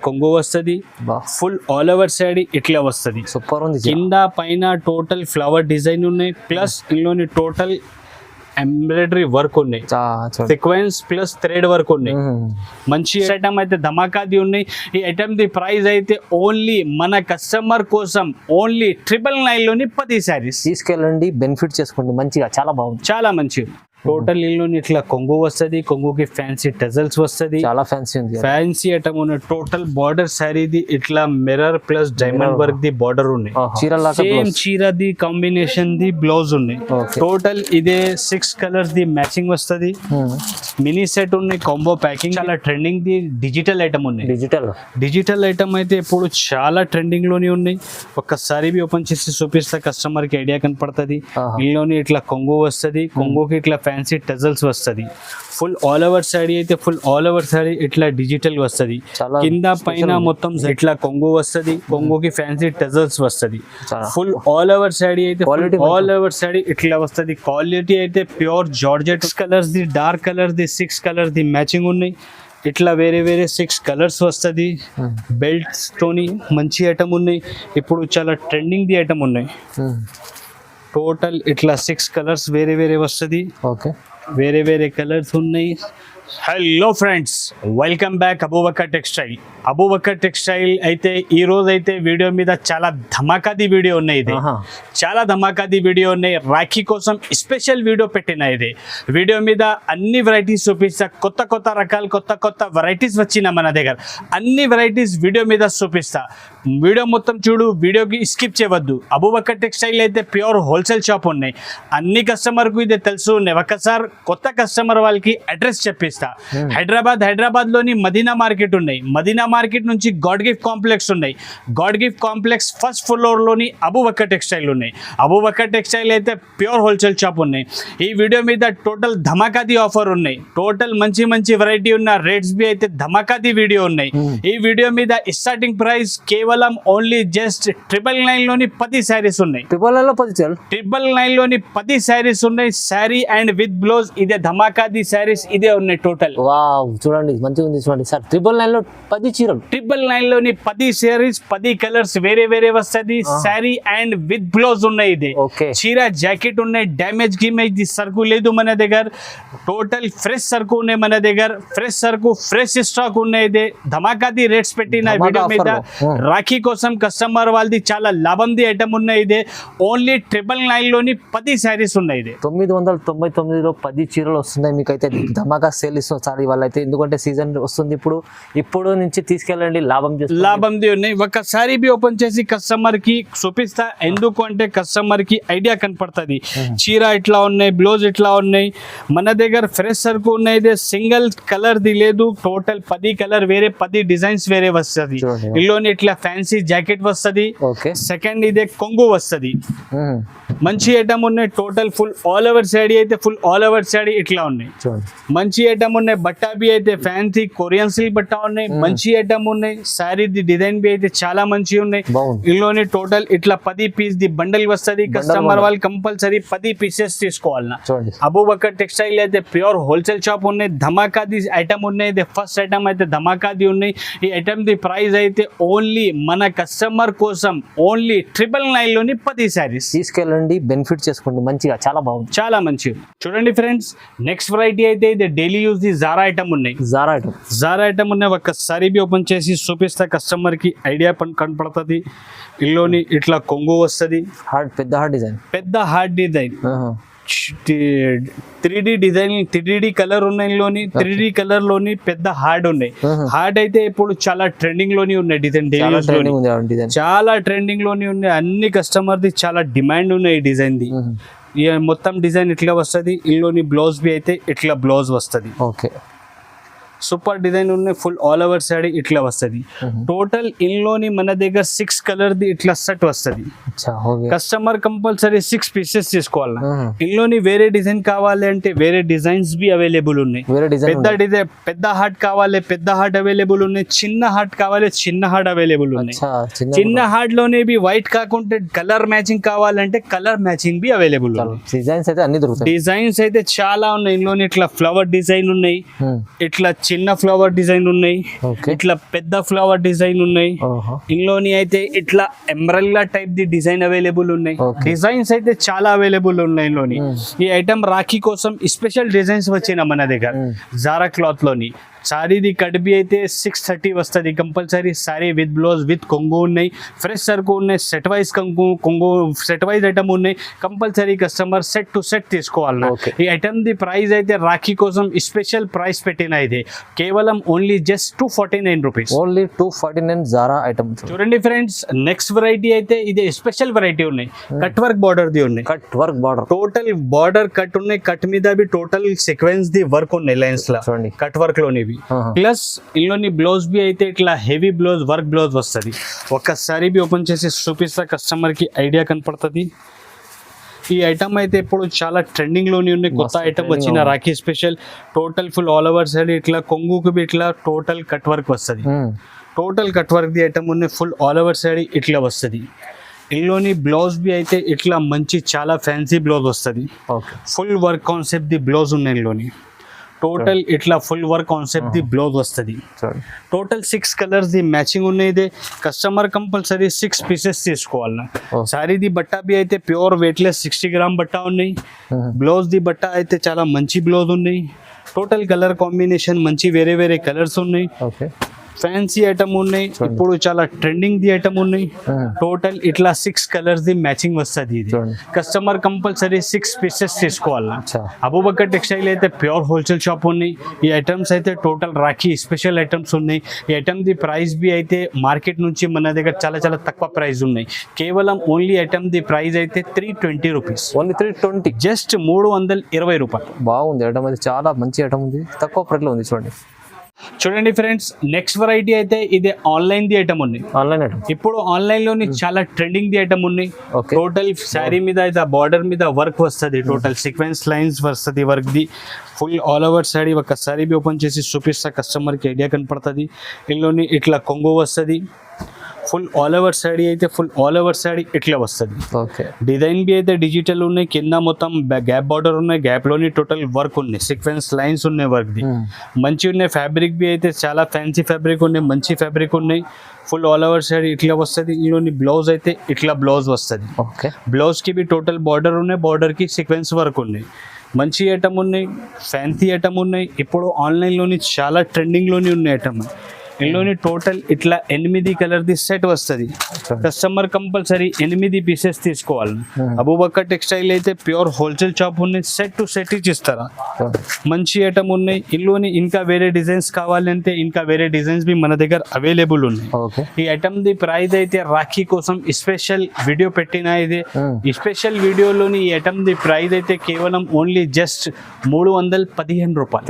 కొంగు వస్తుంది, full all over side ఇట్లా వస్తుంది. సూపర్ ఉంది. కింద పైన టోటల్ ఫ్లవర్ డిజైన్ ఉన్నాయి, ప్లస్ ఇందులోని టోటల్ ఎంబ్రాయిడరీ వర్క్ ఉన్నాయి, సీక్వెన్స్ ప్లస్ థ్రెడ్ వర్క్ ఉన్నాయి. మంచి ఐటమ్ అయితే ధమాకాది ఉన్నాయి. ఈ ఐటమ్ ది ప్రైస్ అయితే ఓన్లీ మన కస్టమర్ కోసం ఓన్లీ 999 లోని 10 శారీస్ తీసుకెళ్ళండి, బెనిఫిట్ చేసుకోండి మంచిగా. చాలా బాగుంది, చాలా మంచిగా. టోటల్ ఇల్లుని ఇట్లా కొంగు వస్తుంది, కొంగుకి ఫ్యాన్సీ టజల్స్ వస్తుంది, చాలా ఫ్యాన్సీ ఉంది. ఫ్యాన్సీ ఐటమ్ ఉన్న టోటల్ బార్డర్ శారీది ఇట్లా mirror plus diamond work the border ఉన్నాయి. సేమ్ చీరది కాంబినేషన్ ది బ్లౌజ్ ఉన్నాయి. టోటల్ ఇదే 6 కలర్స్ ది మ్యాచింగ్ వస్తుంది. మినీ సెట్ ఉన్నాయి, కాంబో ప్యాకింగ్. చాలా ట్రెండింగ్ ది డిజిటల్ ఐటమ్ ఉన్నాయి. డిజిటల్ ఐటమ్ అయితే ఇప్పుడు చాలా ట్రెండింగ్ లోనే ఉన్నాయి. ఒక్కసారి ఓపెన్ చేసి చూపిస్తే కస్టమర్ కి ఐడియా కనపడుతుంది. ఇందులోని ఇట్లా కొంగు వస్తుంది, కొంగుకి ఇట్లా ఫ్యాన్సీ టజల్స్ వస్తుంది. ఫుల్ ఆల్ ఓవర్ సారీ అయితే ఫుల్ ఆల్ ఓవర్ సారీ ఇట్లా డిజిటల్ వస్తుంది. కింద పైన మొత్తం ఇట్లా కొంగు వస్తుంది, కొంగుకి ఫ్యాన్సీ టజల్స్ వస్తుంది. ఫుల్ ఆల్ ఓవర్ సారీ అయితే ఆల్ ఓవర్ సారీ ఇట్లా వస్తుంది. క్వాలిటీ అయితే pure georgette. Colours the dark colours the 6 colours the matching ఉన్నాయి. ఇట్లా వేరే వేరే 6 కలర్స్ వస్తుంది. బెల్ట్స్ తోని మంచి ఐటమ్ ఉన్నాయి. ఇప్పుడు చాలా ట్రెండింగ్ ది ఐటమ్ ఉన్నాయి. టోటల్ ఇట్లా 6 కలర్స్ వేరే వేరే వస్తుంది. ఓకే, వేరే వేరే కలర్స్ ఉన్నాయి. Hello friends, welcome back Abu Bakr textile. Abu Bakr textile అయితే ఈ రోజు అయితే వీడియో మీద చాలా ధమాకాది వీడియో ఉన్నాయి. ఇది చాలా ధమాకాది వీడియో ఉన్నాయి. రాఖీ కోసం స్పెషల్ వీడియో పెట్టిన ఇది వీడియో మీద అన్ని వెరైటీస్ చూపిస్తా. కొత్త కొత్త రకాలు కొత్త కొత్త వెరైటీస్ వచ్చిన మన దగ్గర అన్ని వెరైటీస్ వీడియో మీద చూపిస్తా. వీడియో మొత్తం చూడు, వీడియోకి స్కిప్ చేయవద్దు. అబూబకర్ టెక్స్టైల్ అయితే ప్యూర్ హోల్సేల్ షాప్ ఉన్నాయి. అన్ని కస్టమర్కు ఇది తెలుసు. ఒకసారి కొత్త కస్టమర్ వాళ్ళకి అడ్రస్ చెప్పిస్తా. హైదరాబాద్ లోని మదీనా మార్కెట్ ఉన్నాయి. మదీనా మార్కెట్ నుంచి గాడ్ గిఫ్ట్ కాంప్లెక్స్ ఉన్నాయి. God gift complex first floor లోని అబూబకర్ టెక్స్టైల్ ఉన్నాయి. అబూబకర్ టెక్స్టైల్ అయితే ప్యూర్ హోల్సేల్ షాప్ ఉన్నాయి. ఈ వీడియో మీద టోటల్ ధమాకాది ఆఫర్ ఉన్నాయి. టోటల్ మంచి మంచి వెరైటీ ఉన్న రేట్స్ బి అయితే ధమాకాది వీడియో ఉన్నాయి. ఈ వీడియో మీద స్టార్టింగ్ ప్రైస్ కేవలం ఓన్లీ జస్ట్ 999 లోని 10 శారీస్ ఉన్నాయి. 999 లోని 10 శారీస్ ఉన్నాయి. శారీ అండ్ విత్ బ్లౌజ్ ఇదే ధమాకాది శారీస్ ఇదే ఉన్నాయి. టోటల్ వావ్, చూడండి మంచిగా ఉంది. చూడండి సార్, 999 లో 10 చీరలు. 999 లోని 10 శారీస్, 10 కలర్స్ వేరే వేరే వస్తుంది. శారీ అండ్ విత్ బ్లౌజ్ ఉన్నాయి. ఇది చీర జాకెట్ ఉన్నాయి. డ్యామేజ్ గిమేజ్ సరుకు లేదు మన దగ్గర. టోటల్ ఫ్రెష్ సరుకు ఉన్నాయి మన దగ్గర. ఫ్రెష్ సరుకు, ఫ్రెష్ స్టాక్ ఉన్నాయి. ఇది ధమాకాది రేట్స్ పెట్టిన వీడియో మీద. రాఖీ కోసం కస్టమర్ వాళ్ళది చాలా లాభంది ఐటమ్ ఉన్నాయి. ఇది ఓన్లీ 999 లోని 10 శారీస్ ఉన్నాయి. ఇది 999 లో 10 చీరలు వస్తున్నాయి. మీకైతే ధమాకా సేల్ ఇస్తాం సార్ ఇవాళ అయితే. ఎందుకంటే సీజన్ వస్తుంది. ఇప్పుడు నుంచి తీసుకెళ్ళండి, లాభంది ఉన్నాయి. ఒకసారి ఓపెన్ చేసి కస్టమర్ కి చూపిస్తా. ఎందుకు అంటే కస్టమర్ కి ఐడియా కనపడుతుంది. చీర ఇట్లా ఉన్నాయి, బ్లౌజ్ ఇట్లా ఉన్నాయి. మన దగ్గర ఫ్రెష్ సరుకు ఉన్నాయి. సింగిల్ కలర్ ది లేదు. టోటల్ 10 కలర్ వేరే, 10 డిజైన్స్ వేరే వస్తుంది. ఇల్లోని ఇట్లా ఫ్యాన్సీ జాకెట్ వస్తుంది. సెకండ్ ఇదే కొంగు వస్తుంది. మంచి ఐటమ్ ఉన్నాయి. Total full all over saree అయితే ఫుల్ ఆల్ ఓవర్ సాడీ ఇట్లా ఉన్నాయి. మంచి ఐటమ్ ఉన్నాయి. బట్టా బి అయితే ఫ్యాన్సీ కొరియన్ సిల్క్ బట్టా ఉన్నాయి. మంచి ఐటమ్ ఉన్నాయి. శారీ ది డిజైన్ బి అయితే చాలా మంచి ఉన్నాయి. ఇందులోని టోటల్ ఇట్లా 10 పీస్ ది బండల్ వస్తుంది. కస్టమర్ వాళ్ళు కంపల్సరీ 10 పీసెస్ తీసుకోవాలన్నా. అబూబకర్ టెక్స్టైల్ అయితే ప్యూర్ హోల్సేల్ షాప్ ఉన్నాయి. ధమాకాది ఐటమ్ ఉన్నాయి. ఫస్ట్ ఐటమ్ అయితే ధమాకాది ఉన్నాయి. ఈ ఐటమ్ ది ప్రైస్ అయితే ఓన్లీ మన కస్టమర్ కోసం ఓన్లీ 999 లోని 10 శారీస్ తీసుకెళ్ళండి, బెనిఫిట్ చేసుకోండి మంచిగా. చాలా బాగుంది, చాలా మంచిగా. చూడండి ఫ్రెండ్స్, నెక్స్ట్ వెరైటీ అయితే ఇది daily use the Zara item ఉన్నాయి. జారా ఐటమ్ ఉన్నాయి. ఒక్కసారి ఓపెన్ చేసి చూపిస్తే కస్టమర్ కి ఐడియా కనపడుతుంది. ఇల్లోని ఇట్లా కొంగు వస్తుంది. పెద్ద hard design 3D design, 3D colour ఉన్నాయి. 3D కలర్ లోని పెద్ద హార్డ్ ఉన్నాయి. హార్డ్ అయితే ఇప్పుడు చాలా ట్రెండింగ్ లోని ఉన్నాయి. డిజైన్ చాలా ట్రెండింగ్ లోని ఉన్నాయి. అన్ని కస్టమర్ ది చాలా డిమాండ్ ఉన్నాయి ఈ డిజైన్ ది. మొత్తం డిజైన్ ఇట్లా వస్తుంది. ఇందులోని బ్లౌజ్ బి అయితే ఇట్లా బ్లౌజ్ వస్తుంది. సూపర్ డిజైన్ ఉన్నాయి. ఫుల్ ఆల్ ఓవర్ సాడీ ఇట్లా వస్తుంది. టోటల్ ఇందులోని మన దగ్గర 6 కలర్ ది ఇట్లా సెట్ వస్తుంది. కస్టమర్ కంపల్సరీ 6 పీసెస్ తీసుకోవాలి. ఇందులోని వేరే డిజైన్ కావాలి అంటే వేరే డిజైన్స్ బి అవైలబుల్ ఉన్నాయి. పెద్ద డిజైన్, పెద్ద హార్ట్ కావాలి, పెద్ద హార్ట్ అవైలబుల్ ఉన్నాయి. చిన్న హార్ట్ కావాలి, చిన్న హార్ట్ అవైలబుల్ ఉన్నాయి. చిన్న హార్ట్ లోనే బి వైట్ కాకుండా కలర్ మ్యాచింగ్ కావాలంటే కలర్ మ్యాచింగ్ బి అవైలబుల్ ఉన్నాయి. డిజైన్స్ అయితే చాలా ఉన్నాయి. ఇందులోని ఇట్లా ఫ్లవర్ డిజైన్ ఉన్నాయి. ఇట్లా చిన్న ఫ్లవర్ డిజైన్ ఉన్నాయి, ఓకే ఇట్లా పెద్ద ఫ్లవర్ డిజైన్ ఉన్నాయి. ఇందులోని అయితే ఇట్లా umbrella type the design available ఉన్నాయి. డిజైన్స్ అయితే చాలా అవైలబుల్ ఉన్నాయి ఇందులోని. ఈ ఐటమ్ రాఖీ కోసం స్పెషల్ డిజైన్స్ వచ్చిన మన దగ్గర జారా క్లాత్ లోని. సారీది కట్బి అయితే 630 వస్తుంది compulsory. Sorry with blouse with కొంగు ఉన్నాయి, ఫ్రెష్ సరుకు ఉన్నాయి, సెట్ వైజ్ కొంగు సెట్ వైజ్ ఐటమ్ ఉన్నాయి. Compulsory customer set to set తీసుకోవాలి. ఈ ఐటమ్ ది ప్రైస్ అయితే రాఖీ కోసం స్పెషల్ ప్రైస్ పెట్టిన ఇది కేవలం ఓన్లీ జస్ట్ 249 రూపీస్. ఓన్లీ 249 జారా ఐటమ్. చూడండి ఫ్రెండ్స్, నెక్స్ట్ వెరైటీ అయితే ఇది స్పెషల్ వెరైటీ ఉన్నాయి. కట్ వర్క్ బార్డర్ ది ఉన్నాయి. Cut work border, total border cut ఉన్నాయి. కట్ మీద బి టోటల్ సీక్వెన్స్ ది వర్క్ ఉన్నాయి లైన్స్ లా కట్ వర్క్ లోని. ప్లస్ ఇందులోని బ్లౌజ్ బి అయితే ఇట్లా హెవీ బ్లౌజ్ వర్క్ బ్లౌజ్ వస్తుంది. ఒక్కసారి బి ఓపెన్ చేసి చూపిస్తా కస్టమర్ కి ఐడియా కనపడుతుంది. ఈ ఐటమ్ అయితే ఇప్పుడు చాలా ట్రెండింగ్ లోని ఉన్నాయి. కొత్త ఐటమ్ వచ్చిన Rakhi special. Total full all over side ఇట్లా కొంగుకి బి ఇట్లా టోటల్ కట్ వర్క్ వస్తుంది. Total cut work the item ఉన్నాయి. ఫుల్ ఆల్ ఓవర్ సైడ్ ఇట్లా వస్తుంది. ఇందులోని బ్లౌజ్ బి అయితే ఇట్లా మంచి చాలా ఫ్యాన్సీ బ్లౌజ్ వస్తుంది. ఫుల్ వర్క్ కాన్సెప్ట్ ది బ్లౌజ్ ఉన్నాయి ఇందులోని. టోటల్ ఇట్లా ఫుల్ వర్క్ కాన్సెప్ట్ ది బ్లౌజ్ వస్తుంది. టోటల్ 6 కలర్స్ ది మ్యాచింగ్ ఉన్నాయి. కస్టమర్ కంపల్సరీ 6 పీసెస్ తీసుకోవాలి. సారీ ది బట్ట బి అయితే ప్యూర్ వెయిట్లెస్ 60 గ్రామ్ బట్ట ఉన్నాయి. బ్లౌజ్ ది బట్ట అయితే చాలా మంచి బ్లౌజ్ ఉన్నాయి. టోటల్ కలర్ కాంబినేషన్ మంచి వేరే వేరే కలర్స్ ఉన్నాయి. ఫ్యాన్సీ ఐటమ్ ఉన్నాయి. ఇప్పుడు చాలా ట్రెండింగ్ ది ఐటమ్ ఉన్నాయి. టోటల్ ఇట్లా 6 కలర్స్ ది మ్యాచింగ్ వస్తుంది. ఇది కస్టమర్ కంపల్సరీ 6 పీసెస్ తీసుకోవాలి. అబూబకర్ టెక్స్టైల్ అయితే ప్యూర్ హోల్సేల్ షాప్ ఉన్నాయి. ఈ ఐటమ్స్ అయితే టోటల్ రాఖీ స్పెషల్ ఐటమ్స్ ఉన్నాయి. ఈ ఐటమ్ ది ప్రైస్ బి అయితే మార్కెట్ నుంచి మన దగ్గర చాలా చాలా తక్కువ ప్రైస్ ఉన్నాయి. కేవలం ఓన్లీ ఐటమ్ ది ప్రైస్ అయితే 320 రూపీస్. ఓన్లీ 320, జస్ట్ 320 రూపాయలు. బాగుంది ఐటమ్ అయితే, చాలా మంచి ఐటమ్ ఉంది, తక్కువ ప్రైస్ లో ఉంది. చూడండి ఫ్రెండ్స్, నెక్స్ట్ వెరైటీ అయితే ఇది ఆన్లైన్ ది ఐటమ్ ఉంది. ఆన్లైన్ ఐటమ్ ఇప్పుడు ఆన్లైన్ లోని చాలా ట్రెండింగ్ ది ఐటమ్ ఉన్నాయి. టోటల్ శారీ మీద అయితే బార్డర్ మీద వర్క్ వస్తుంది. టోటల్ సీక్వెన్స్ లైన్స్ వస్తుంది work the. Full all over sari ఒకసారి బి ఓపెన్ చేసి చూపిస్తా కస్టమర్ కి ఐడియా కనపడుతుంది. ఇందులోని ఇట్లా కొంగు వస్తుంది. ఫుల్ ఆల్ ఓవర్ శారీ అయితే ఫుల్ ఆల్ ఓవర్ శారీ ఇట్లా వస్తుంది. డిజైన్ బి అయితే డిజిటల్ ఉన్నాయి. కింద మొత్తం గ్యాప్ బార్డర్ ఉన్నాయి. గ్యాప్ లోని టోటల్ వర్క్ ఉన్నాయి. సీక్వెన్స్ లైన్స్ ఉన్నాయి వర్క్ ది. మంచి ఉన్నాయి. ఫ్యాబ్రిక్ బి అయితే చాలా ఫ్యాన్సీ ఫ్యాబ్రిక్ ఉన్నాయి. మంచి ఫ్యాబ్రిక్ ఉన్నాయి. ఫుల్ ఆల్ ఓవర్ శారీ ఇట్లా వస్తుంది. ఇందులోని బ్లౌజ్ అయితే ఇట్లా బ్లౌజ్ వస్తుంది. బ్లౌజ్ కి బి టోటల్ బార్డర్ ఉన్నాయి. బార్డర్ కి సీక్వెన్స్ వర్క్ ఉన్నాయి. మంచి ఐటమ్ ఉన్నాయి. ఫ్యాన్సీ ఐటమ్ ఉన్నాయి. ఇప్పుడు ఆన్లైన్ లోని చాలా ట్రెండింగ్ లోని ఉన్నాయి ఐటమ్. ఇందులోని టోటల్ ఇట్లా 8 కలర్ ది సెట్ వస్తుంది. కస్టమర్ కంపల్సరీ 8 పీసెస్ తీసుకోవాలి. అబూబకర్ టెక్స్టైల్ అయితే ప్యూర్ హోల్సేల్ షాప్ ఉన్నాయి. సెట్ టు సెట్ ఇచ్చిస్తారా. మంచి ఐటమ్ ఉన్నాయి. ఇందులోని ఇంకా వేరే డిజైన్స్ కావాలంటే ఇంకా వేరే డిజైన్స్ బి మన దగ్గర అవైలబుల్ ఉన్నాయి. ఈ ఐటమ్ ది ప్రైస్ అయితే రాఖీ కోసం స్పెషల్ వీడియో పెట్టిన ఇది. ఈ స్పెషల్ వీడియోలోని ఈ ఐటమ్ ది ప్రైస్ అయితే కేవలం ఓన్లీ జస్ట్ 315 రూపాయలు.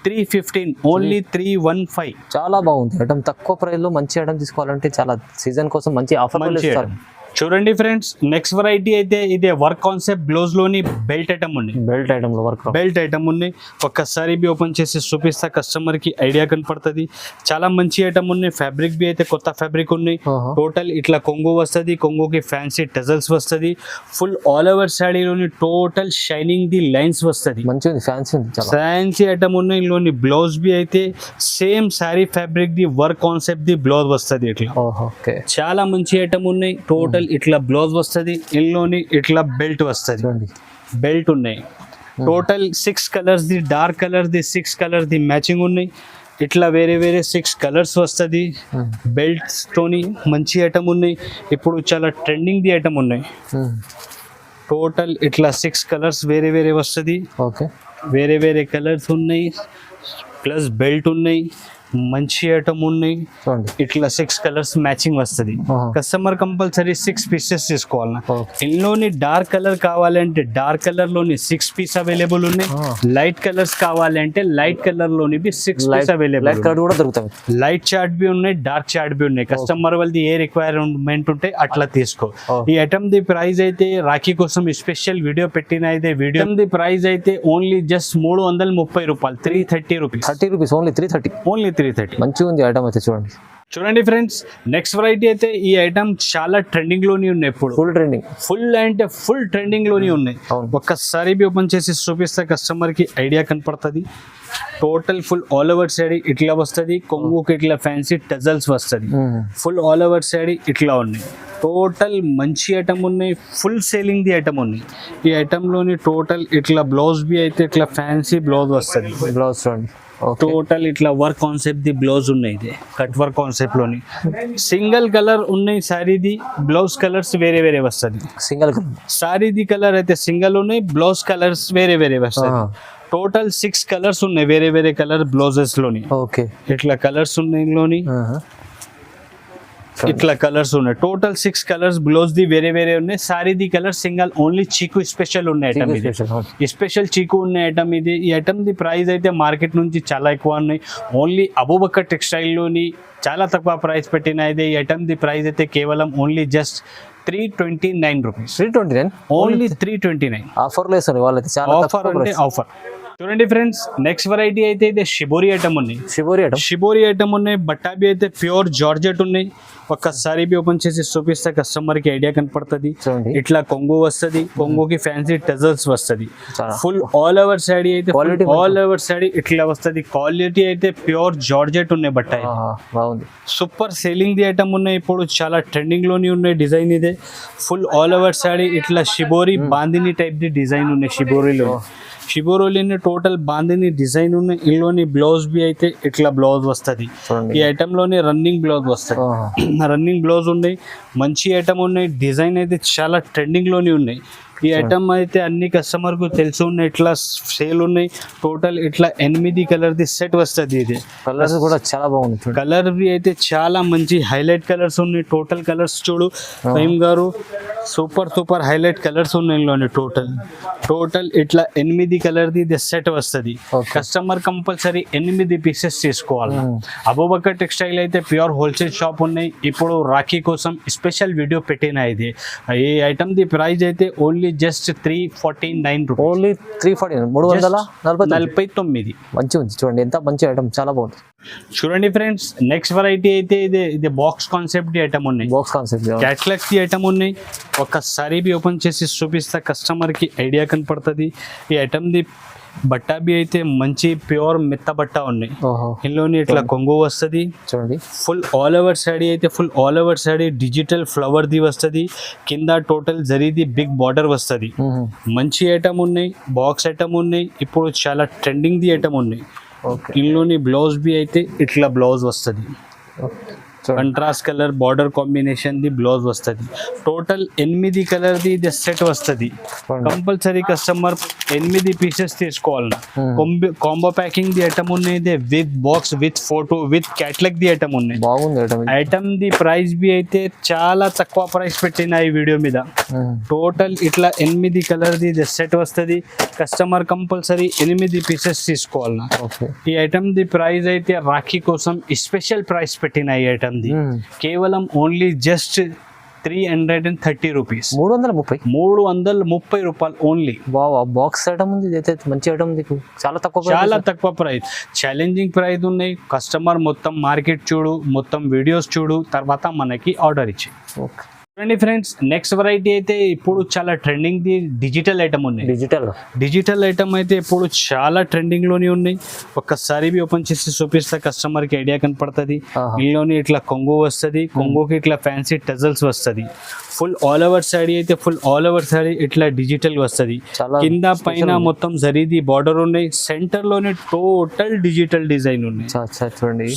315 ఓన్లీ 315. చాలా బాగుంది ఐటమ్, తక్కువ ప్రైస్ లో మంచి ఐటమ్ తీసుకోవాలంటే చాలా సీజన్ కోసం మంచి ఆఫర్ ఇస్తారు. చూడండి ఫ్రెండ్స్, నెక్స్ట్ వెరైటీ అయితే ఇదే వర్క్ కాన్సెప్ట్ బ్లౌజ్ లోని బెల్ట్ ఐటమ్ ఉంది. బెల్ట్ ఐటమ్ లో వర్క్ బెల్ట్ ఐటమ్ ఉంది. ఒక్కసారి బి ఓపెన్ చేసి చూపిస్తా కస్టమర్ కి ఐడియా కనపడుతుంది. చాలా మంచి ఐటమ్ ఉన్నాయి. ఫ్యాబ్రిక్ బి అయితే కొత్త ఫ్యాబ్రిక్ ఉన్నాయి. టోటల్ ఇట్లా కొంగు వస్తుంది. కొంగుకి ఫ్యాన్సీ టజల్స్ వస్తుంది. ఫుల్ ఆల్ ఓవర్ శారీలోని టోటల్ షైనింగ్ ది లైన్స్ వస్తుంది. మంచిగా ఫ్యాన్సీ ఐటమ్ ఉన్నాయి. ఇందులోని బ్లౌజ్ బి అయితే సేమ్ శారీ ఫ్యాబ్రిక్ ది వర్క్ కాన్సెప్ట్ ది బ్లౌజ్ వస్తుంది. ఇట్లా చాలా మంచి ఐటమ్ ఉన్నాయి. టోటల్ ఇట్లా బ్లౌజ్ వస్తుంది. ఇందులోని ఇట్లా బెల్ట్ వస్తుంది. బెల్ట్ ఉన్నాయి. Total 6 colours the dark colour the 6 colours the matching ఉన్నాయి. ఇట్లా వేరే వేరే 6 కలర్స్ వస్తుంది. బెల్ట్స్ తోని మంచి ఐటమ్ ఉన్నాయి. ఇప్పుడు చాలా ట్రెండింగ్ ది ఐటమ్ ఉన్నాయి. టోటల్ ఇట్లా 6 కలర్స్ వేరే వేరే వస్తుంది. వేరే వేరే కలర్స్ ఉన్నాయి. ప్లస్ బెల్ట్ ఉన్నాయి. మంచి ఐటమ్ ఉన్నాయి. ఇట్లా 6 కలర్స్ మ్యాచింగ్ వస్తుంది. కస్టమర్ కంపల్సరీ 6 పీసెస్ తీసుకోవాలి. ఇందులోని డార్క్ కలర్ కావాలంటే డార్క్ కలర్ లోని 6 పీస్ అవైలబుల్ ఉన్నాయి. లైట్ కలర్స్ కావాలంటే లైట్ కలర్ లోని 6 పీస్ అవైలబుల్. లైట్ చార్ట్ బి ఉన్నాయి. డార్క్ చార్ట్ బి ఉన్నాయి. కస్టమర్ వాళ్ళది ఏ రిక్వైర్మెంట్ ఉంటే అట్లా తీసుకో. ఈ ఐటమ్ ది ప్రైస్ అయితే రాఖీ కోసం స్పెషల్ వీడియో పెట్టిన అయితే వీడియో ది ప్రైస్ అయితే ఓన్లీ జస్ట్ 330 రూపాయలు. 330 రూపీస్. 30 rupees only 330. ఓన్లీ 330. మంచిగా ఉంది ఐటమ్ అయితే చూడండి. చూడండి ఫ్రెండ్స్, నెక్స్ట్ వెరైటీ అయితే ఈ ఐటమ్ చాలా ట్రెండింగ్ లోనే ఉన్నాయి. ఇప్పుడు ఫుల్ ట్రెండింగ్, ఫుల్ అంటే ఫుల్ ట్రెండింగ్ లోనే ఉన్నాయి. అవును. ఒక్కసారి ఓపెన్ చేసి చూపిస్తే కస్టమర్ కి ఐడియా కనపడుతుంది. Total full all over sorry ఇట్లా వస్తుంది. కొంగుకి ఇట్లా ఫ్యాన్సీ టజల్స్ వస్తుంది. ఫుల్ ఆల్ ఓవర్ సారీ ఇట్లా ఉన్నాయి. టోటల్ మంచి ఐటమ్ ఉన్నాయి. ఫుల్ సేలింగ్ ది ఐటమ్ ఉన్నాయి. ఈ ఐటమ్ లోని టోటల్ ఇట్లా బ్లౌజ్ బి అయితే ఇట్లా ఫ్యాన్సీ బ్లౌజ్ వస్తుంది. బ్లౌజ్ చూడండి, టోటల్ ఇట్లా వర్క్ కాన్సెప్ట్ ది బ్లౌజ్ ఉన్నాయి. ఇది కట్ వర్క్ కాన్సెప్ట్ లోని సింగిల్ కలర్ ఉన్నాయి. సారీది బ్లౌజ్ కలర్స్ వేరే వేరే వస్తుంది. సింగిల్ సారీది కలర్ అయితే సింగిల్ ఉన్నాయి, బ్లౌజ్ కలర్స్ వేరే వేరే వస్తుంది. టోటల్ 6 కలర్స్ ఉన్నాయి వేరే వేరే కలర్ బ్లౌజెస్ లోని. ఓకే, ఇట్లా కలర్స్ ఉన్నాయి లోని, ఇట్లా కలర్స్ ఉన్నాయి. టోటల్ 6 కలర్స్ బ్లౌజ్ ది వేరే వేరే ఉన్నాయి. సారీది కలర్ సింగల్ ఓన్లీ చీకు స్పెషల్ ఉన్న ఐటమ్ ఇది. స్పెషల్ చీకు ఉన్న ఐటమ్ ఇది. ఈ ఐటమ్ ది ప్రైస్ అయితే మార్కెట్ నుంచి చాలా ఎక్కువ ఉన్నాయి. ఓన్లీ అబూబకర్ టెక్స్టైల్ లోని చాలా తక్కువ ప్రైస్ పెట్టిన ఇది. ఈ ఐటమ్ ది ప్రైస్ అయితే కేవలం only just 329 rupees. 329 only 329. Offer లేదు సార్, వాళ్ళైతే చాలా ఆఫర్ అంటే ఆఫర్. చూడండి ఫ్రెండ్స్, నెక్స్ట్ వెరైటీ అయితే ఇది షిబోరి ఐటమ్ ఉన్నాయి. షిబోరి ఐటమ్ ఉన్నాయి. బట్టాబి అయితే ప్యూర్ జార్జెట్ ఉన్నాయి. ఒక్కసారి ఓపెన్ చేసి చూపిస్తే కస్టమర్ కి ఐడియా కనపడుతుంది. ఇట్లా కొంగు వస్తుంది. కొంగుకి ఫ్యాన్సీ టజల్స్ వస్తుంది. ఫుల్ ఆల్ ఓవర్ సాడీ అయితే ఆల్ ఓవర్ సాడీ ఇట్లా వస్తుంది. క్వాలిటీ అయితే ప్యూర్ జార్జెట్ ఉన్నాయి. బట్ట బాగుంది, సూపర్ సేలింగ్ ది ఐటమ్ ఉన్నాయి. ఇప్పుడు చాలా ట్రెండింగ్ లోని ఉన్నాయి. డిజైన్ ఇదే ఫుల్ ఆల్ ఓవర్ సాడీ ఇట్లా shibori bandhani type the design ఉన్నాయి. షిబోరోలోని టోటల్ బాందిని డిజైన్ ఉన్నాయి. ఇందులోని బ్లౌజ్ బి అయితే ఇట్లా బ్లౌజ్ వస్తుంది. ఈ ఐటమ్ లోని రన్నింగ్ బ్లౌజ్ వస్తుంది. రన్నింగ్ బ్లౌజ్ ఉన్నాయి. మంచి ఐటమ్ ఉన్నాయి. డిజైన్ అయితే చాలా ట్రెండింగ్ లోని ఉన్నాయి. ఈ ఐటమ్ అయితే అన్ని కస్టమర్ కు తెలిసి ఉన్నాయి. ఇట్లా సేల్ ఉన్నాయి. టోటల్ ఇట్లా 8 కలర్ ది సెట్ వస్తుంది. ఇది కలర్స్ కూడా చాలా బాగుంది. కలర్ వి అయితే చాలా మంచి హైలైట్ కలర్స్ ఉన్నాయి. టోటల్ కలర్స్ చూడు ఫహీమ్ గారు, సూపర్ హైలైట్ కలర్స్ ఉన్నాయి ఇందులోని. టోటల్ ఇట్లా 8 కలర్ ది సెట్ వస్తుంది. కస్టమర్ కంపల్సరీ 8 పీసెస్ తీసుకోవాలి. అబూబకర్ టెక్స్టైల్ అయితే ప్యూర్ హోల్సేల్ షాప్ ఉన్నాయి. ఇప్పుడు రాఖీ కోసం స్పెషల్ వీడియో పెట్టిన ఇది. ఈ ఐటమ్ ది ప్రైస్ అయితే ఓన్లీ జస్ట్ 349 రూపీస్. ఓన్లీ 349. మంచి ఉంది చూడండి, ఎంత మంచి ఐటమ్, చాలా బాగుంది. చూడండి ఫ్రెండ్స్, నెక్స్ట్ వెరైటీ అయితే ఇది బాక్స్ కాన్సెప్ట్ ది ఐటమ్ ఉన్నాయి. Box concept catalogues the item ఉన్నాయి. ఒక్కసారి ఓపెన్ చేసి చూపిస్తే కస్టమర్ కి ఐడియా కనపడుతుంది. ఈ ఐటమ్ ది బట్ట బి అయితే మంచి ప్యూర్ మెత్త బట్ట ఉన్నాయి. ఇందులోని ఇట్లా కొంగు వస్తుంది. చూడండి, ఫుల్ ఆల్ ఓవర్ సాడీ అయితే full all over saree digital flower the వస్తుంది. కింద టోటల్ జరీది బిగ్ బార్డర్ వస్తుంది. మంచి ఐటమ్ ఉన్నాయి. బాక్స్ ఐటమ్ ఉన్నాయి. ఇప్పుడు చాలా ట్రెండింగ్ ది ఐటమ్ ఉన్నాయి. ఇందులోని బ్లౌజ్ బి అయితే ఇట్లా బ్లౌజ్ వస్తుంది. Contrast colour border combination the blouse వస్తుంది. టోటల్ 8 కలర్ ది సెట్ వస్తుంది. కంపల్సరీ కస్టమర్ 8 పీసెస్ తీసుకోవాలి. కాంబో ప్యాకింగ్ ది ఐటమ్ ఉన్నాయి. With box, with photo, with catalogue the item ఉన్నాయి. బాగుంది ఐటమ్ ది ప్రైస్ బి అయితే చాలా తక్కువ ప్రైస్ పెట్టిన ఈ వీడియో మీద. టోటల్ ఇట్లా 8 కలర్ ది సెట్ వస్తుంది. కస్టమర్ కంపల్సరీ 8 పీసెస్ తీసుకోవాలి. ఈ ఐటమ్ ది ప్రైస్ అయితే రాఖీ కోసం స్పెషల్ ప్రైస్ పెట్టిన ఈ ఐటమ్ ది కేవలం ఓన్లీ జస్ట్ 330 రూపీస్. 330 రూపాయలు ఓన్లీ. బాక్స్ ఐటమ్ ఉంది, మంచి ఐటమ్ ఉంది, చాలా తక్కువ ప్రైస్. ఛాలెంజింగ్ ప్రైస్ ఉన్నాయి. కస్టమర్ మొత్తం మార్కెట్ చూడు, మొత్తం వీడియోస్ చూడు, తర్వాత మనకి ఆర్డర్ ఇచ్చి. చూడండి ఫ్రెండ్స్, నెక్స్ట్ వెరైటీ అయితే ఇప్పుడు చాలా ట్రెండింగ్ ది డిజిటల్ ఐటమ్ ఉన్నాయి. డిజిటల్ ఐటమ్ అయితే ఇప్పుడు చాలా ట్రెండింగ్ లోనే ఉన్నాయి. ఒక్కసారి ఓపెన్ చేసి చూపిస్తే కస్టమర్ కి ఐడియా కనపడుతుంది. ఇందులోని ఇట్లా కొంగు వస్తుంది. కొంగుకి ఇట్లా ఫ్యాన్సీ టజల్స్ వస్తుంది. ఫుల్ ఆల్ ఓవర్ సాడీ అయితే ఫుల్ ఆల్ ఓవర్ సాడీ ఇట్లా డిజిటల్ వస్తుంది. కింద పైన మొత్తం జరీది బార్డర్ ఉన్నాయి. సెంటర్ లోనే టోటల్ డిజిటల్ డిజైన్ ఉన్నాయి.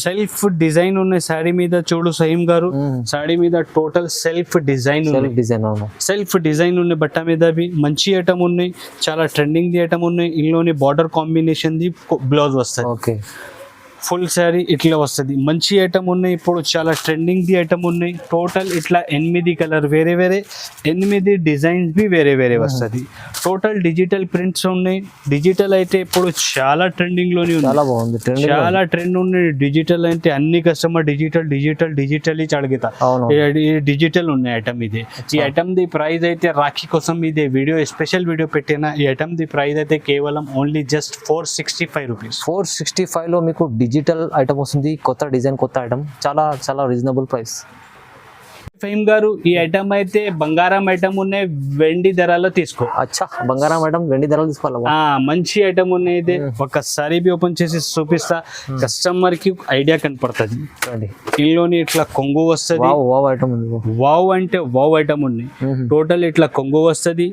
సెల్ఫ్ డిజైన్ ఉన్నాయి సాడీ మీద. చూడు సహీమ్ గారు, సాడీ మీద టోటల్ సెల్ఫ్ డిజైన్ ఉన్నాయి. బట్ట మీద మంచి ఐటమ్ ఉన్నాయి. చాలా ట్రెండింగ్ ది ఐటమ్ ఉన్నాయి. ఇందులోని బార్డర్ కాంబినేషన్ ది బ్లౌజ్ వస్తుంది. ఫుల్ శారీ ఇట్లా వస్తుంది. మంచి ఐటమ్ ఉన్నాయి. ఇప్పుడు చాలా ట్రెండింగ్ ది ఐటమ్ ఉన్నాయి. టోటల్ ఇట్లా 8 కలర్ వేరే వేరే, 8 డిజైన్స్ బి వేరే వేరే వస్తుంది. టోటల్ డిజిటల్ ప్రింట్స్ ఉన్నాయి. డిజిటల్ అయితే ఇప్పుడు చాలా ట్రెండింగ్ లోనే ఉంది. చాలా ట్రెండ్ ఉన్నాయి. డిజిటల్ అంటే అన్ని కస్టమర్ డిజిటల్ ఇచ్చి అడుగుతా. డిజిటల్ ఉన్నాయి ఐటమ్ ఇది. ఈ ఐటమ్ ది ప్రైస్ అయితే రాఖీ కోసం ఇది వీడియో స్పెషల్ వీడియో పెట్టిన. ఈ ఐటమ్ ది ప్రైస్ అయితే కేవలం ఓన్లీ జస్ట్ 465 రూపీస్. 465 లో మీకు డిజిటల్ ఐటమ్ వస్తుంది, కొత్త డిజైన్, కొత్త ఐటమ్, చాలా చాలా రీజనబుల్ ప్రైస్. ఫహీమ్ గారు, ఈ ఐటమ్ అయితే బంగారం ఐటమ్ ఉన్నాయి, వెండి ధరలో తీసుకో. అచ్చా, బంగారం ఐటమ్ వెండి ధరలు తీసుకోవాలి. మంచి ఐటమ్ ఉన్నాయి. ఒక్కసారి ఓపెన్ చేసి చూపిస్తా, కస్టమర్ కి ఐడియా కనపడుతుంది. ఇందులోని ఇట్లా కొంగు వస్తుంది. వావ్ ఐటమ్ ఉంది. వావ్ అంటే వావ్ ఐటమ్ ఉన్నాయి. టోటల్ ఇట్లా కొంగు వస్తుంది,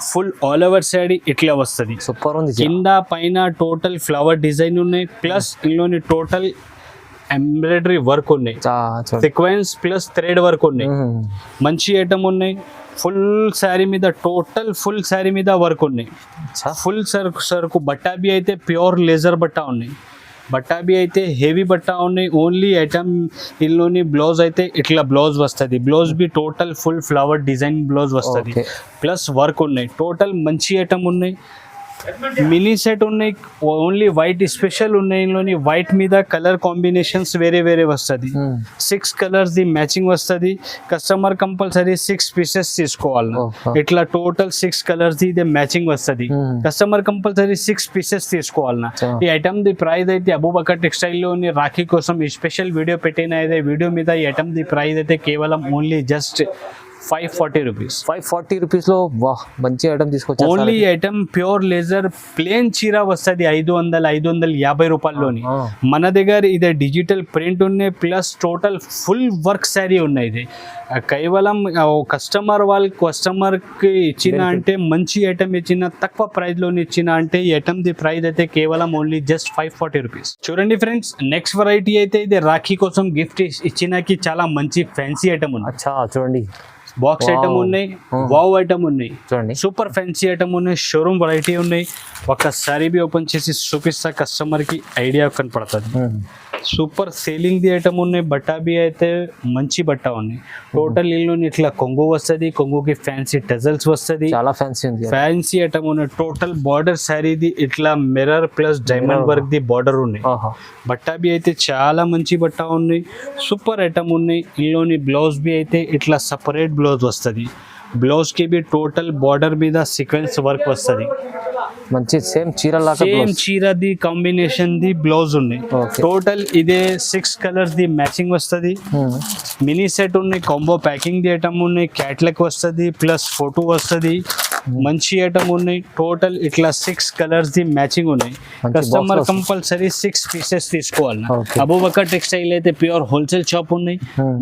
ఫుల్ ఆల్ ఓవర్ సైడ్ ఇట్లా వస్తుంది. సూపర్ ఉంది. కింద పైన టోటల్ ఫ్లవర్ డిజైన్ ఉన్నాయి, ప్లస్ ఇందులోని టోటల్ ఎంబ్రాయిడరీ వర్క్ ఉన్నాయి, సీక్వెన్స్ ప్లస్ థ్రెడ్ వర్క్ ఉన్నాయి. మంచి ఐటమ్ ఉన్నాయి. ఫుల్ శారీ మీద, టోటల్ ఫుల్ శారీ మీద వర్క్ ఉన్నాయి. ఫుల్ సరుకు బట్టా బి అయితే ప్యూర్ లేజర్ బట్టా ఉన్నాయి. బట్టా బి అయితే హెవీ బట్టా ఉన్నాయి. ఓన్లీ ఐటమ్ ఇందులోని బ్లౌజ్ అయితే ఇట్లా బ్లౌజ్ వస్తుంది. బ్లౌజ్ బి total full flower design blouse వస్తుంది, ప్లస్ వర్క్ ఉన్నాయి. టోటల్ మంచి ఐటమ్ ఉన్నాయి. మినీ సెట్ ఉన్నాయి, ఓన్లీ వైట్ స్పెషల్ ఉన్నాయి. ఇందులోని వైట్ మీద కలర్ కాంబినేషన్స్ వేరే వేరే వస్తుంది. 6 కలర్స్ ది మ్యాచింగ్ వస్తుంది. కస్టమర్ కంపల్సరీ 6 పీసెస్ తీసుకోవాలి. ఇట్లా టోటల్ 6 కలర్స్ ది మ్యాచింగ్ వస్తుంది. కస్టమర్ కంపల్సరీ 6 పీసెస్ తీసుకోవాలి. ఈ ఐటమ్ ది ప్రైస్ అయితే అబూబకర్ టెక్స్టైల్ లోని రాఖీ కోసం ఈ స్పెషల్ వీడియో పెట్టిన వీడియో మీద ఈ ఐటమ్ ది ప్రైస్ అయితే కేవలం ఓన్లీ జస్ట్ 540 రూపీస్. 540 రూపీస్లో వా మంచి ఐటమ్ తీసుకొచ్చి. Only item pure laser plain చీర వస్తుంది 550 రూపాయల్లోని. మన దగ్గర ఇదే డిజిటల్ ప్రింట్ ఉన్నాయి, plus total full work sari ఉన్నాయి. ఇది కేవలం కస్టమర్కి ఇచ్చిన అంటే మంచి ఐటమ్ ఇచ్చిన, తక్కువ ప్రైస్లోని ఇచ్చిన అంటే ఈ ఐటమ్ ది ప్రైస్ అయితే కేవలం ఓన్లీ జస్ట్ 540 రూపీస్. చూడండి ఫ్రెండ్స్, నెక్స్ట్ వెరైటీ అయితే ఇది రాఖీ కోసం గిఫ్ట్ ఇచ్చినకి చాలా మంచి ఫ్యాన్సీ ఐటమ్ ఉంది. అచ్చా చూడండి, బాక్స్ ఐటమ్ ఉన్నాయి, వావ్ ఐటమ్ ఉన్నాయి, చూడండి సూపర్ ఫ్యాన్సీ ఐటమ్ ఉన్నాయి, షోరూమ్ వెరైటీ ఉన్నాయి. ఒక్కసారి ఓపెన్ చేసి చూపిస్తా, కస్టమర్ కి ఐడియా కనపడుతుంది. సూపర్ సేలింగ్ ది ఐటమ్ ఉన్నాయి. బట్టా బి అయితే మంచి బట్ట ఉన్నాయి. టోటల్ ఇల్లు ఇట్లా కొంగు వస్తుంది, కొంగుకి ఫ్యాన్సీ టజల్స్ వస్తుంది, చాలా ఫ్యాన్సీ ఉంది. ఫ్యాన్సీ ఐటమ్ ఉన్నాయి. టోటల్ బార్డర్ శారీది ఇట్లా mirror plus diamond work the border ఉన్నాయి. బట్టా బి అయితే చాలా మంచి బట్ట ఉన్నాయి, సూపర్ ఐటమ్ ఉన్నాయి. ఇందులోని బ్లౌజ్ బి అయితే ఇట్లా సపరేట్ బ్లౌజ్ వస్తుంది. బ్లౌజ్ కి బి టోటల్ బార్డర్ మీద సీక్వెన్స్ వర్క్ వస్తుంది. మంచి సేమ్ చీరది కాంబినేషన్ ది బ్లౌజ్ ఉన్నాయి. టోటల్ ఇదే 6 కలర్స్ ది మ్యాచింగ్ వస్తుంది. మినీ సెట్ ఉన్నాయి, కాంబో ప్యాకింగ్ ది ఐటమ్ ఉన్నాయి, క్యాట్లాగ్ వస్తుంది, ప్లస్ ఫోటో వస్తుంది. మంచి ఐటమ్ ఉన్నాయి. టోటల్ ఇట్లా 6 కలర్స్ ది మ్యాచింగ్ ఉన్నాయి. కస్టమర్ కంపల్సరీ 6 పీసెస్ తీసుకోవాలి. అబూబకర్ టెక్స్టైల్ అయితే ప్యూర్ హోల్సేల్ షాప్ ఉన్నాయి.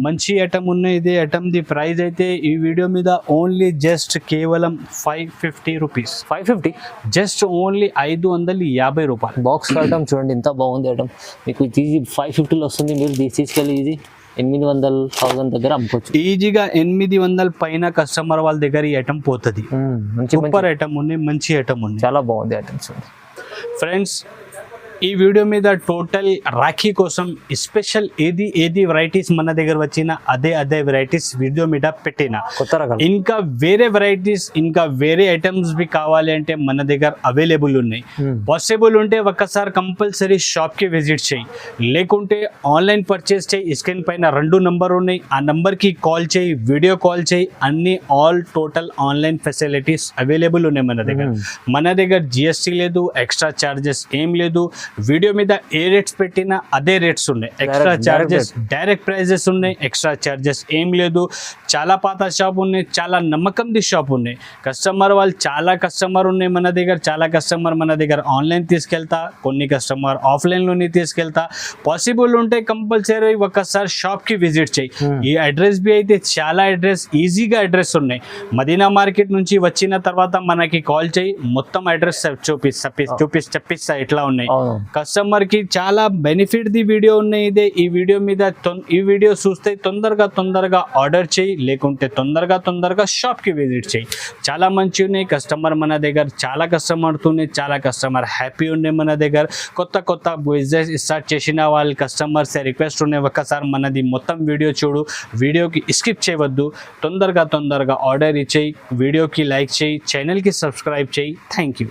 మంచి ఐటమ్ ఉన్నాయి. ఇది ఐటమ్ ది ప్రైస్ అయితే ఈ వీడియో మీద ఓన్లీ జస్ట్ కేవలం 550 రూపీస్. 550 జస్ట్ ఓన్లీ 550 రూపాయలు. బాక్స్ ఐటమ్ చూడండి ఎంత బాగుంది ఐటమ్. మీకు ఈజీ 550లో వస్తుంది. మీరు తీసుకెళ్ళి ఈజీ 800,000 దగ్గర అమ్ముకోవచ్చు. ఈజీగా 800 పైన కస్టమర్ వాళ్ళ దగ్గర ఈ ఐటమ్ పోతుంది. సూపర్ ఐటమ్ ఉన్నాయి, మంచి ఐటమ్ ఉంది, చాలా బాగుంది ఐటమ్స్. ఫ్రెండ్స్, ఈ వీడియో మీద టోటల్ రాఖీ కోసం స్పెషల్ ఏది వెరైటీస్ మన దగ్గర వచ్చిన అదే వెరైటీస్ వీడియో మీద పెట్టిన. ఇంకా వేరే వెరైటీస్, ఇంకా వేరే ఐటమ్స్ బి కావాలి అంటే మన దగ్గర అవైలబుల్ ఉన్నాయి. పాసిబుల్ ఉంటే ఒక్కసారి కంపల్సరీ షాప్ కి విజిట్ చేయి, లేకుంటే ఆన్లైన్ పర్చేస్ చేయి. స్క్రీన్ పైన 2 నంబర్ ఉన్నాయి, ఆ నంబర్ కి కాల్ చేయి, వీడియో కాల్ చేయి. అన్ని all total online facilities available ఉన్నాయి మన దగ్గర. మన దగ్గర జిఎస్టీ లేదు, ఎక్స్ట్రా చార్జెస్ ఏం లేదు. వీడియో మీద ఏ రేట్స్ పెట్టినా అదే రేట్స్ ఉన్నాయి. ఎక్స్ట్రా చార్జెస్, డైరెక్ట్ ప్రైజెస్ ఉన్నాయి. ఎక్స్ట్రా చార్జెస్ ఏం లేదు. చాలా పాత షాప్ ఉన్నాయి, చాలా నమ్మకంది షాప్ ఉన్నాయి. వాళ్ళు చాలా కస్టమర్ ఉన్నాయి మన దగ్గర. చాలా కస్టమర్ మన దగ్గర ఆన్లైన్ తీసుకెళ్తా, కొన్ని కస్టమర్ ఆఫ్లైన్లోనే తీసుకెళ్తా. పాసిబుల్ ఉంటే కంపల్సరీ ఒక్కసారి షాప్కి విజిట్ చేయి. ఈ అడ్రస్ బి అయితే చాలా ఈజీగా అడ్రస్ ఉన్నాయి. మదీనా మార్కెట్ నుంచి వచ్చిన తర్వాత మనకి కాల్ చేయి, మొత్తం అడ్రస్ చెప్పిస్తా ఎట్లా ఉన్నాయి. కస్టమర్ కి చాలా బెనిఫిట్ ది వీడియో ఉన్నాయి. ఇదే ఈ వీడియో మీద ఈ వీడియో చూస్తే తొందరగా ఆర్డర్ చేయి, లేకుంటే తొందరగా షాప్ కి విజిట్ చేయి. చాలా మంచి ఉన్నాయి. కస్టమర్ మన దగ్గర చాలా కస్టమర్ హ్యాపీ ఉన్నాయి. మన దగ్గర కొత్త బిజినెస్ స్టార్ట్ చేసిన వాళ్ళ కస్టమర్స్ రిక్వెస్ట్ ఉన్నాయి, ఒక్కసారి మనది మొత్తం వీడియో చూడు, వీడియోకి స్కిప్ చేయవద్దు. తొందరగా ఆర్డర్ ఇచ్చేయి, వీడియోకి లైక్ చేయి, ఛానల్కి సబ్స్క్రైబ్ చేయి. Thank you.